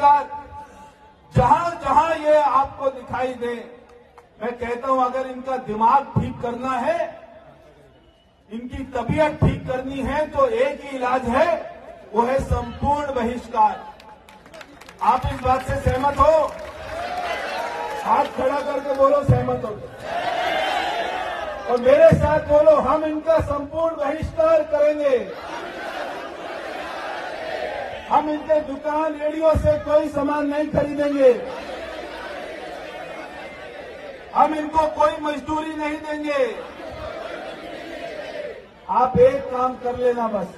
बहिष्कार जहां जहां ये आपको दिखाई दे, मैं कहता हूं अगर इनका दिमाग ठीक करना है, इनकी तबीयत ठीक करनी है तो एक ही इलाज है, वो है संपूर्ण बहिष्कार। आप इस बात से सहमत हो? हाथ खड़ा करके बोलो सहमत हो, और मेरे साथ बोलो हम इनका संपूर्ण बहिष्कार करेंगे। हम इनके दुकान रेडियो से कोई सामान नहीं खरीदेंगे, हम इनको कोई मजदूरी नहीं देंगे। आप एक काम कर लेना बस,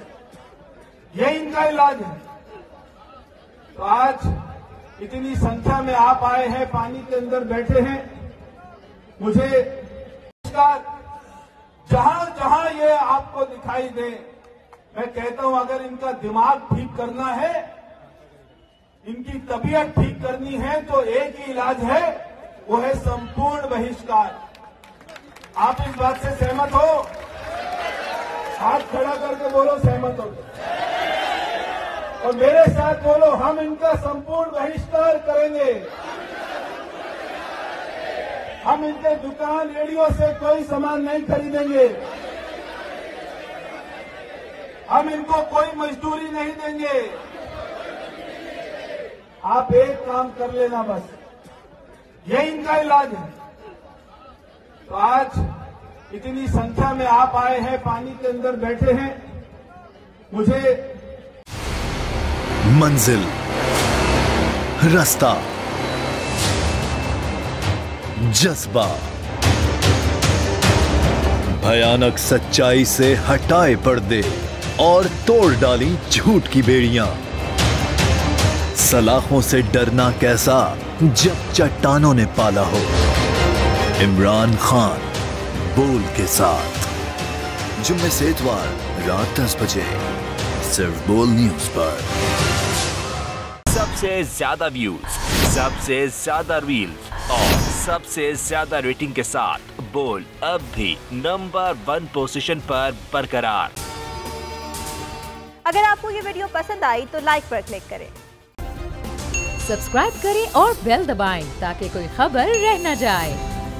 यही इनका इलाज है। तो आज इतनी संख्या में आप आए हैं, पानी के अंदर बैठे हैं, मुझे जहां जहां ये आपको दिखाई दे, मैं कहता हूं अगर इनका दिमाग ठीक करना है, इनकी तबीयत ठीक करनी है तो एक ही इलाज है, वो है संपूर्ण बहिष्कार। आप इस बात से सहमत हो? हाथ खड़ा करके बोलो सहमत हो, और मेरे साथ बोलो हम इनका संपूर्ण बहिष्कार करेंगे। हम इनके दुकान रेडियो से कोई सामान नहीं खरीदेंगे, हम इनको कोई मजदूरी नहीं देंगे। आप एक काम कर लेना बस, यही इनका इलाज है। तो आज इतनी संख्या में आप आए हैं, पानी के अंदर बैठे हैं, मुझे मंजिल, रास्ता, जज्बा, भयानक सच्चाई से हटाए पर्दे और तोड़ डाली झूठ की बेड़ियां। सलाखों से डरना कैसा जब चट्टानों ने पाला हो। इमरान खान बोल के साथ जुम्मे से इतवार रात 10 बजे सिर्फ बोल न्यूज पर। सबसे ज्यादा व्यूज, सबसे ज्यादा रील्स और सबसे ज्यादा रेटिंग के साथ बोल अब भी नंबर 1 पोजीशन पर बरकरार। अगर आपको ये वीडियो पसंद आई तो लाइक पर क्लिक करें, सब्सक्राइब करें और बेल दबाएं ताकि कोई खबर रह न जाए।